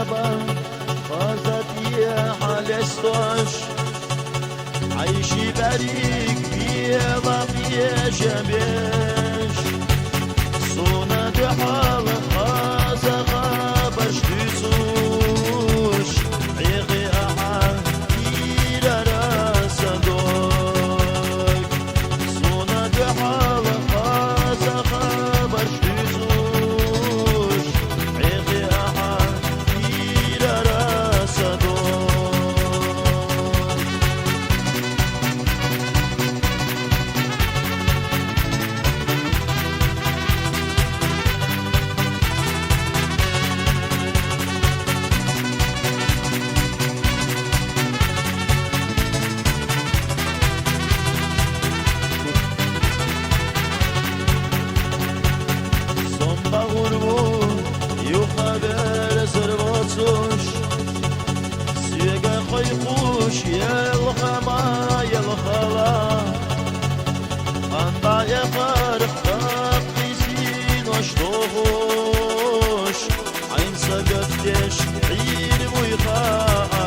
الغابة فازت يا حالستوش عيشي بريك فيها ضبيا شبيش صونا دحال خازا غابش تسوش عيقي أحال إلى راس دوك صونا دحال خازا غابش تسوش عيقي أحال إلى راس دوك خوش يا الخما يا الخلا عند يا فرق قيسين وشطوش عين سقفتش عين ويخاف